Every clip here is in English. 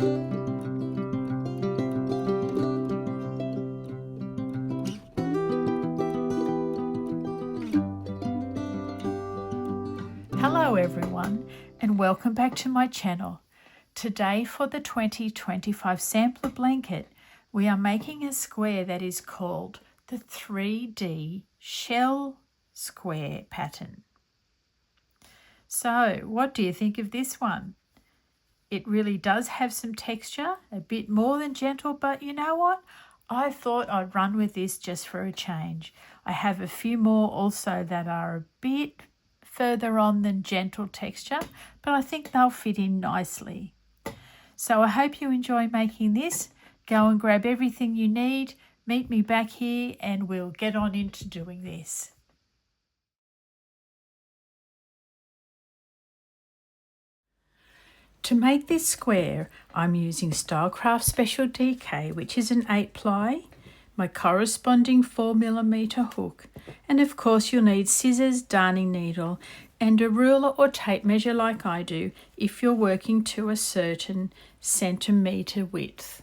Hello everyone, and welcome back to my channel. Today for the 2025 sampler blanket, we are making a square that is called the 3D shell square pattern. So what do you think of this one? It really does have some texture, a bit more than gentle, but you know what? I thought I'd run with this just for a change. I have a few more also that are a bit further on than gentle texture, but I think they'll fit in nicely. So I hope you enjoy making this. Go and grab everything you need. Meet me back here and we'll get on into doing this. To make this square, I'm using Stylecraft Special DK, which is an 8-ply, my corresponding 4mm hook, and of course you'll need scissors, darning needle, and a ruler or tape measure like I do if you're working to a certain centimetre width.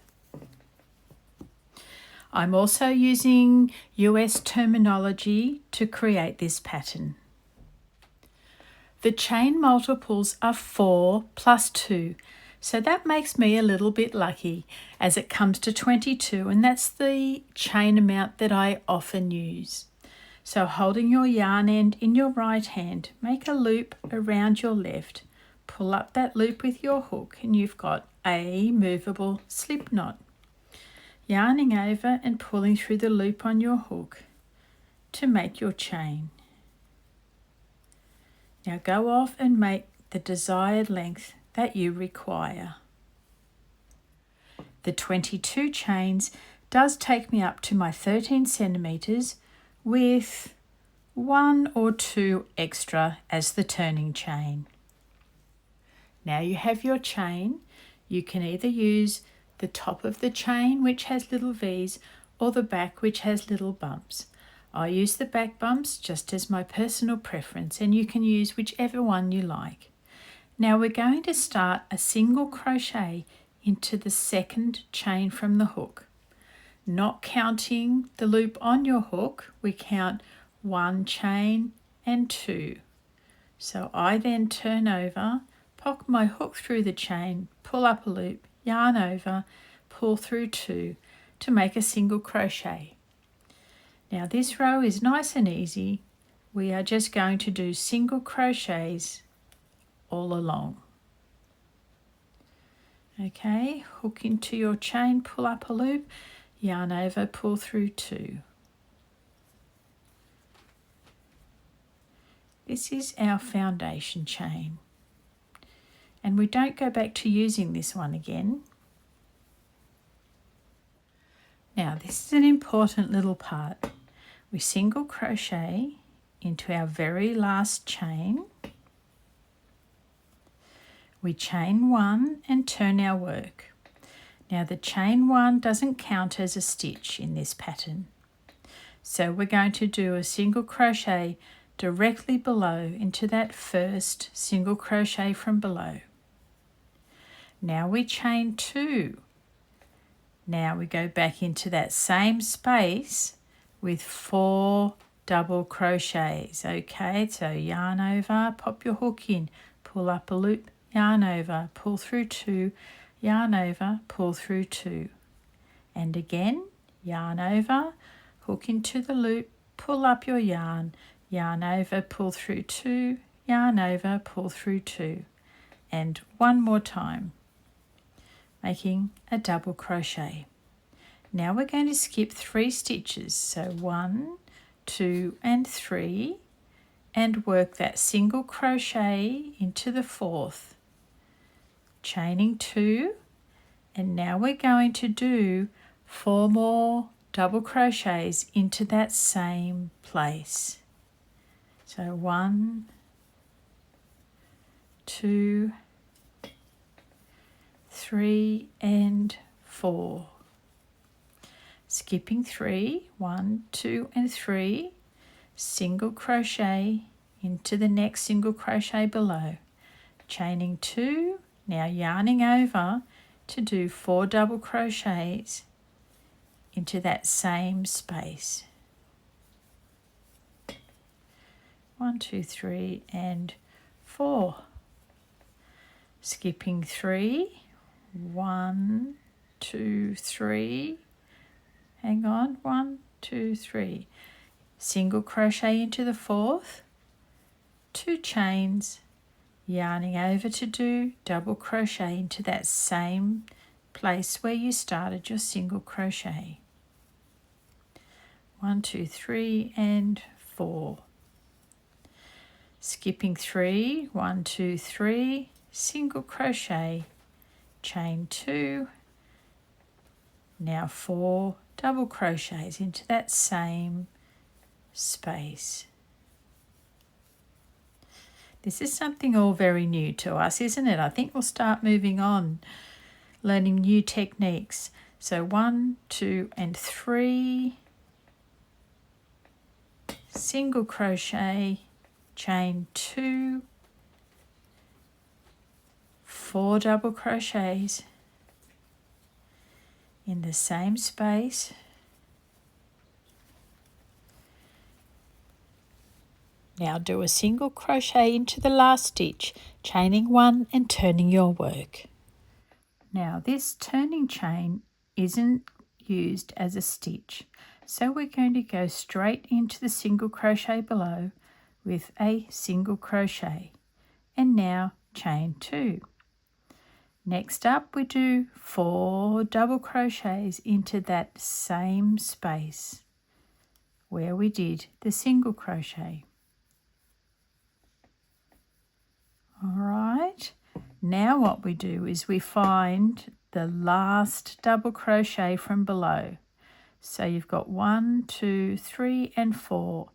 I'm also using US terminology to create this pattern. The chain multiples are 4 plus 2, so that makes me a little bit lucky as it comes to 22, and that's the chain amount that I often use. So holding your yarn end in your right hand, make a loop around your left, pull up that loop with your hook and you've got a movable slip knot. Yarning over and pulling through the loop on your hook to make your chain. Now go off and make the desired length that you require. The 22 chains does take me up to my 13 centimetres with 1 or 2 extra as the turning chain. Now you have your chain. You can either use the top of the chain which has little V's or the back which has little bumps. I use the back bumps just as my personal preference, and you can use whichever one you like. Now we're going to start a single crochet into the second chain from the hook. Not counting the loop on your hook, we count 1 chain and 2. So I then turn over, poke my hook through the chain, pull up a loop, yarn over, pull through 2 to make a single crochet. Now this row is nice and easy. We are just going to do single crochets all along. Okay, hook into your chain, pull up a loop, yarn over, pull through 2. This is our foundation chain. And we don't go back to using this one again. Now this is an important little part. We single crochet into our very last chain. We chain 1 and turn our work. Now the chain 1 doesn't count as a stitch in this pattern. So we're going to do a single crochet directly below into that first single crochet from below. Now we chain 2. Now we go back into that same space with 4 double crochets. Okay, so yarn over, pop your hook in, pull up a loop, yarn over, pull through 2, yarn over, pull through 2. And again, yarn over, hook into the loop, pull up your yarn over, pull through 2, yarn over, pull through 2. And one more time, making a double crochet. Now we're going to skip 3 stitches, so 1, 2 and 3, and work that single crochet into the 4th, chaining 2, and now we're going to do 4 more double crochets into that same place. So 1, 2, 3 and 4. Skipping 3, 1, 2 and 3, single crochet into the next single crochet below, chaining 2, now yarning over to do 4 double crochets into that same space. 1, 2, 3 and 4. Skipping 3, 1, 2, 3. Hang on, 1, 2, 3. Single crochet into the 4th, 2 chains, yarning over to do double crochet into that same place where you started your single crochet. 1, 2, 3 and 4. Skipping 3, 1, 2, 3, single crochet, chain 2, now 4 double crochets into that same space. This is something all very new to us, isn't it? I think we'll start moving on, learning new techniques. So 1, 2 and 3, single crochet, chain 2, 4 double crochets in the same space. Now do a single crochet into the last stitch, chaining 1 and turning your work. Now this turning chain isn't used as a stitch, so we're going to go straight into the single crochet below with a single crochet, and now chain 2. Next up we do 4 double crochets into that same space where we did the single crochet. Alright, now what we do is we find the last double crochet from below. So you've got 1, 2, 3 and 4,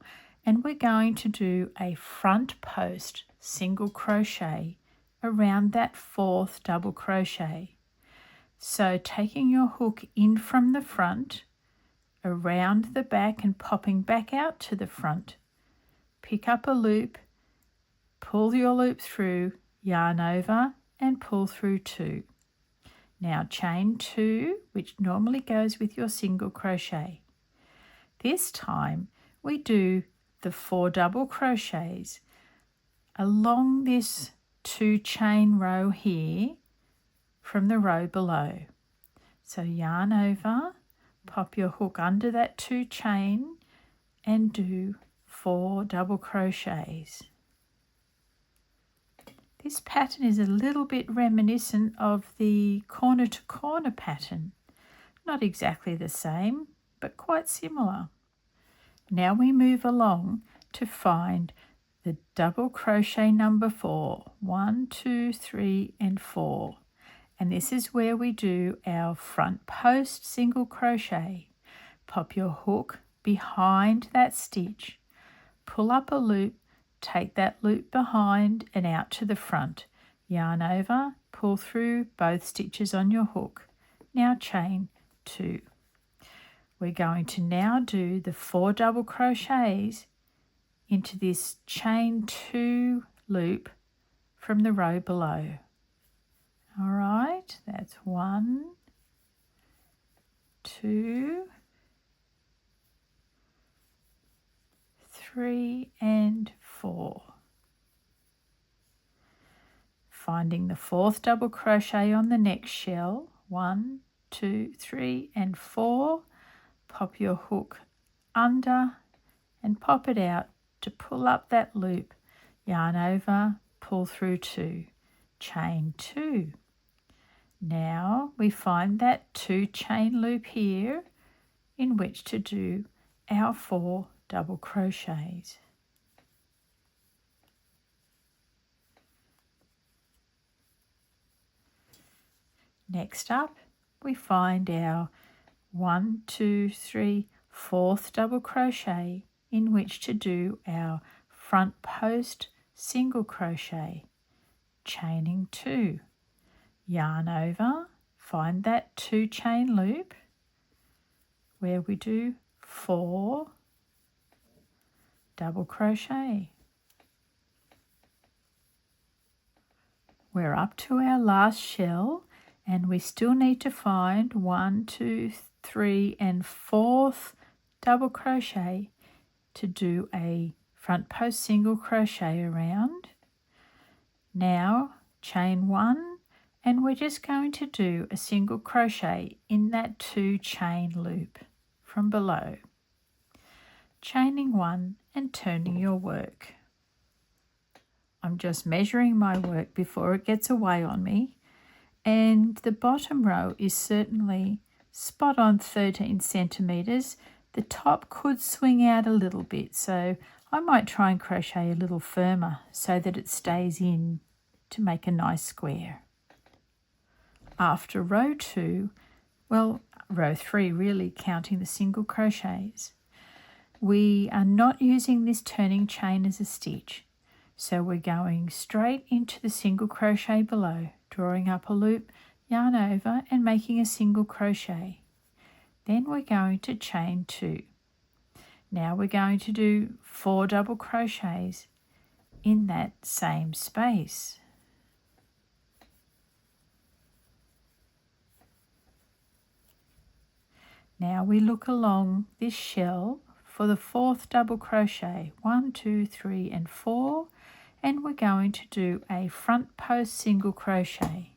and we're going to do a front post single crochet around that 4th double crochet. So taking your hook in from the front, around the back and popping back out to the front, pick up a loop, pull your loop through, yarn over and pull through 2. Now chain 2, which normally goes with your single crochet. This time we do the 4 double crochets along this 2 chain row here from the row below. So yarn over, pop your hook under that 2 chain and do 4 double crochets. This pattern is a little bit reminiscent of the corner to corner pattern. Not exactly the same, but quite similar. Now we move along to find the double crochet number 4. 1, 2, 3 and 4. And this is where we do our front post single crochet. Pop your hook behind that stitch, pull up a loop, take that loop behind and out to the front, yarn over, pull through both stitches on your hook. Now chain 2. We're going to now do the 4 double crochets into this chain 2 loop from the row below. All right, that's 1, 2, 3 and 4. Finding the 4th double crochet on the next shell, 1, 2, 3 and 4. Pop your hook under and pop it out to pull up that loop, yarn over, pull through 2, chain 2. Now we find that 2 chain loop here in which to do our 4 double crochets. Next up we find our 1, 2, 3, 4th double crochet in which to do our front post single crochet, chaining 2, yarn over, find that 2 chain loop where we do 4 double crochet. We're up to our last shell And we still need to find 1, 2, 3 and 4th double crochet to do a front post single crochet around. Now chain 1, and we're just going to do a single crochet in that 2 chain loop from below. Chaining 1 and turning your work. I'm just measuring my work before it gets away on me, and the bottom row is certainly spot on 13 centimeters. The top could swing out a little bit, so I might try and crochet a little firmer so that it stays in to make a nice square. After row 2, well, row 3 really, counting the single crochets, we are not using this turning chain as a stitch. So we're going straight into the single crochet below, drawing up a loop, yarn over and making a single crochet. Then we're going to chain 2. Now we're going to do 4 double crochets in that same space. Now we look along this shell for the 4th double crochet, 1, 2, 3 and 4, and we're going to do a front post single crochet.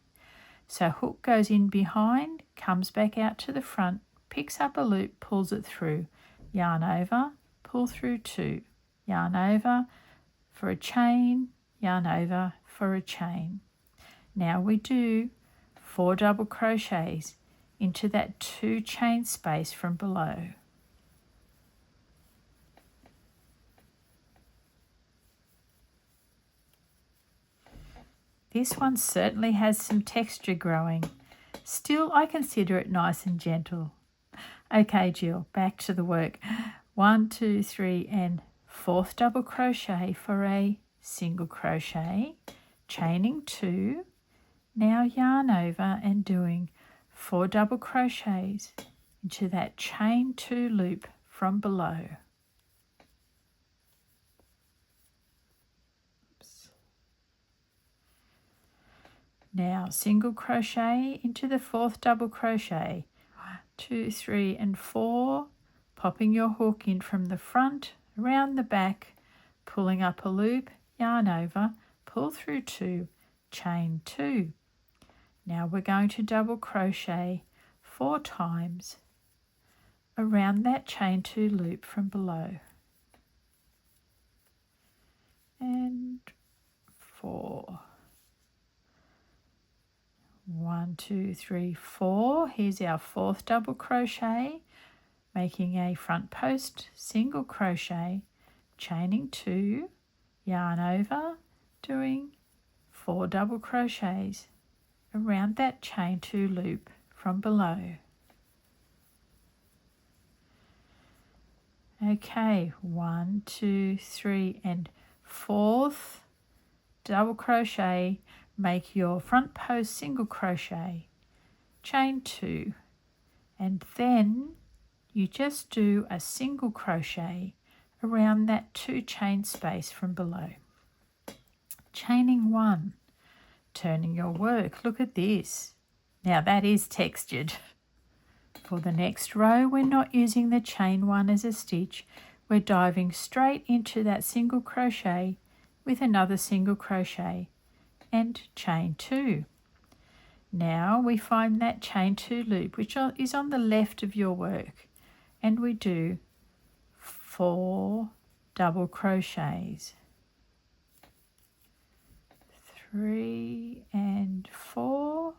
So hook goes in behind, comes back out to the front, picks up a loop, pulls it through, yarn over, pull through 2, yarn over for a chain, yarn over for a chain. Now we do 4 double crochets into that 2 chain space from below. This one certainly has some texture growing. Still, I consider it nice and gentle. Okay, Jill, back to the work. 1, 2, 3 and 4th double crochet for a single crochet, chaining 2. Now yarn over and doing 4 double crochets into that chain 2 loop from below. Now single crochet into the 4th double crochet, 1, 2, 3 and 4, popping your hook in from the front, around the back, pulling up a loop, yarn over, pull through 2, chain 2. Now we're going to double crochet 4 times around that chain 2 loop from below. And 4. 1, 2, 3, 4. Here's our 4th double crochet, making a front post single crochet, chaining 2, yarn over, doing 4 double crochets around that chain 2 loop from below. Okay, 1, 2, 3 and 4th double crochet, make your front post single crochet, chain 2, and then you just do a single crochet around that 2 chain space from below. Chaining 1, turning your work. Look at this. Now that is textured. For the next row, we're not using the chain 1 as a stitch. We're diving straight into that single crochet with another single crochet and chain 2. Now we find that chain 2 loop, which is on the left of your work, and we do 4 double crochets, 3 and 4.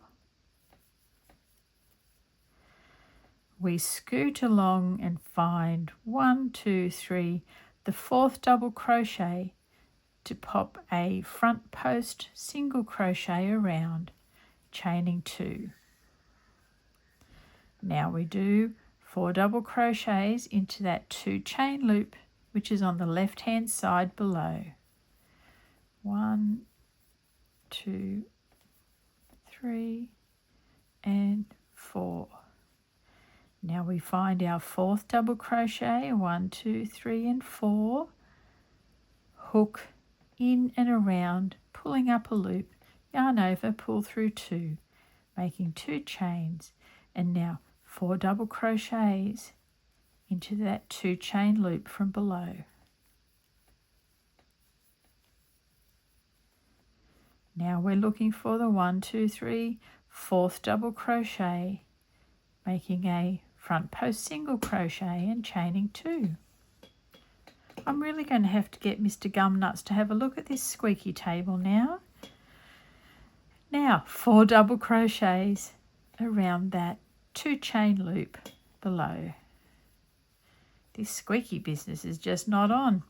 We scoot along and find 1, 2, 3, the 4th double crochet to pop a front post single crochet around, chaining 2. Now we do 4 double crochets into that 2 chain loop, which is on the left hand side below. 1, 2, 3 and 4. Now we find our 4th double crochet, 1, 2, 3 and 4, hook in and around, pulling up a loop, yarn over, pull through 2, making 2 chains, and now 4 double crochets into that 2 chain loop from below. Now we're looking for the 1, 2, 3, 4th double crochet, making a front post single crochet and chaining 2. I'm really going to have to get Mr. Gumnuts to have a look at this squeaky table now. Now 4 double crochets around that 2 chain loop below. This squeaky business is just not on.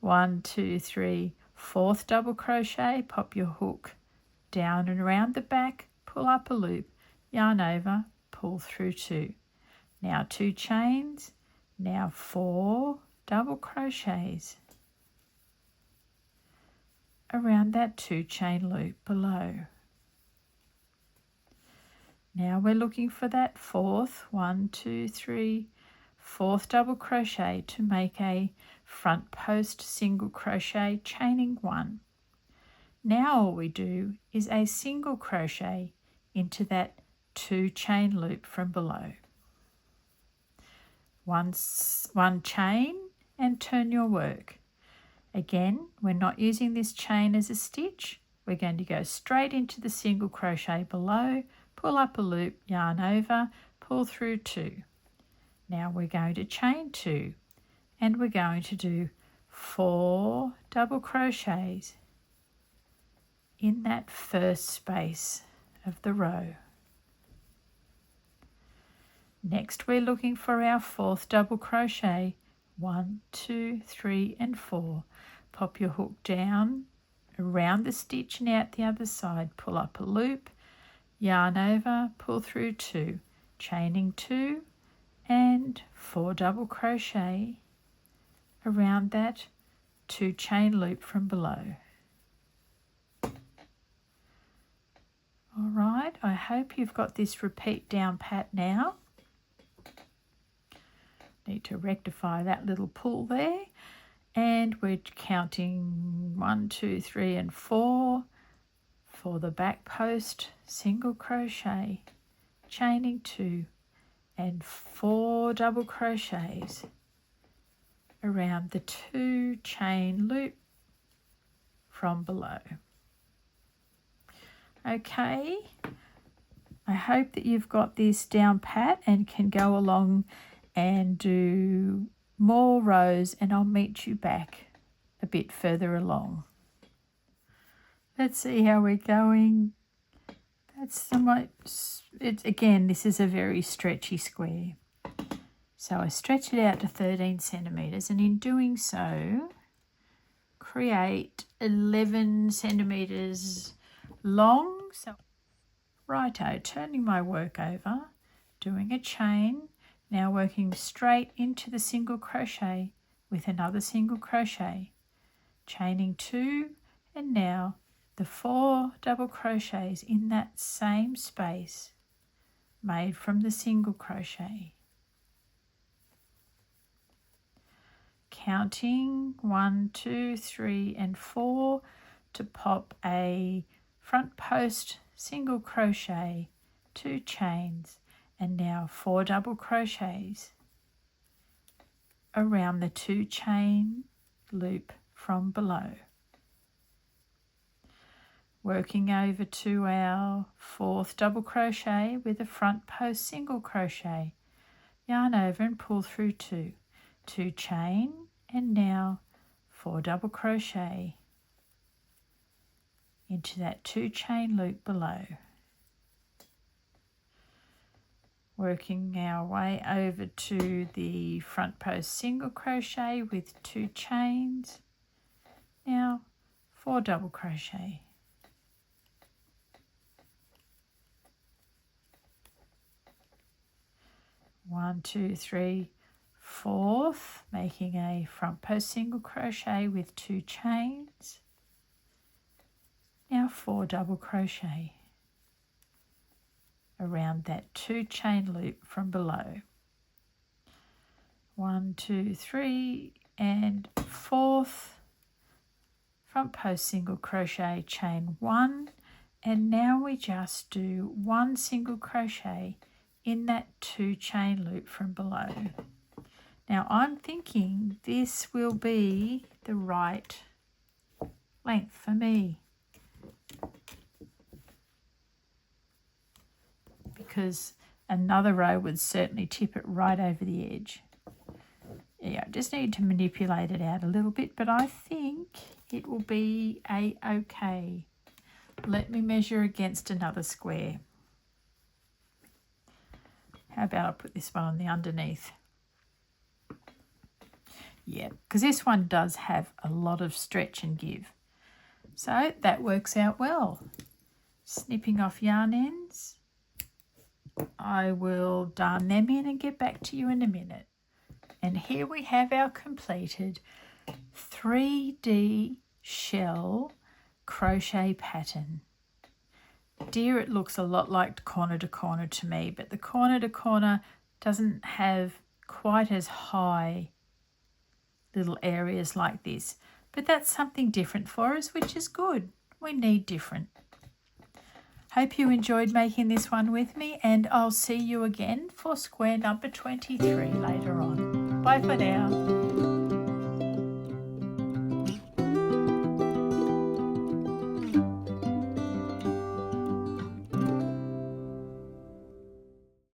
1, 2, 3, 4th double crochet, pop your hook down and around the back, pull up a loop, yarn over, pull through 2. Now 2 chains, now 4 double crochets around that 2 chain loop below. Now we're looking for that 4th, 1, 2, 3, 4th double crochet to make a front post single crochet, chaining 1. Now all we do is a single crochet into that 2 chain loop from below. One chain and turn your work. Again, we're not using this chain as a stitch. We're going to go straight into the single crochet below, pull up a loop, yarn over, pull through 2. Now we're going to chain 2 and we're going to do 4 double crochets in that first space of the row. Next we're looking for our 4th double crochet. 1, 2, 3 and 4. Pop your hook down around the stitch and out the other side, pull up a loop, yarn over, pull through 2, chaining 2 and 4 double crochet around that 2 chain loop from below. Alright, I hope you've got this repeat down pat now. Need to rectify that little pull there, and we're counting 1, 2, 3 and 4 for the back post single crochet, chaining 2 and 4 double crochets around the 2 chain loop from below. Okay, I hope that you've got this down pat and can go along and do more rows, and I'll meet you back a bit further along. Let's see how we're going. That's again, this is a very stretchy square. So I stretch it out to 13 centimetres, and in doing so, create 11 centimetres long. So righto, turning my work over, doing a chain, now working straight into the single crochet with another single crochet, chaining 2, and now the 4 double crochets in that same space made from the single crochet. Counting 1, 2, 3 and 4 to pop a front post single crochet, 2 chains, and now 4 double crochets around the 2 chain loop from below. Working over to our 4th double crochet with a front post single crochet, yarn over and pull through 2, 2 chain, and now 4 double crochet into that 2 chain loop below. Working our way over to the front post single crochet with 2 chains, now 4 double crochet. One, 2, 3, 4th, making a front post single crochet with 2 chains, now 4 double crochet around that 2 chain loop from below. 1, 2, 3 and 4th, front post single crochet, chain 1, And now we just do 1 single crochet in that 2 chain loop from below. Now I'm thinking this will be the right length for me, because another row would certainly tip it right over the edge. Yeah, I just need to manipulate it out a little bit, but I think it will be a-okay. Let me measure against another square. How about I put this one on the underneath? Yeah, because this one does have a lot of stretch and give. So that works out well. Snipping off yarn ends. I will darn them in and get back to you in a minute. And here we have our completed 3D shell crochet pattern. Dear, it looks a lot like corner to corner to me, but the corner to corner doesn't have quite as high little areas like this. But that's something different for us, which is good. We need different. Hope you enjoyed making this one with me, and I'll see you again for square number 23 later on. Bye for now.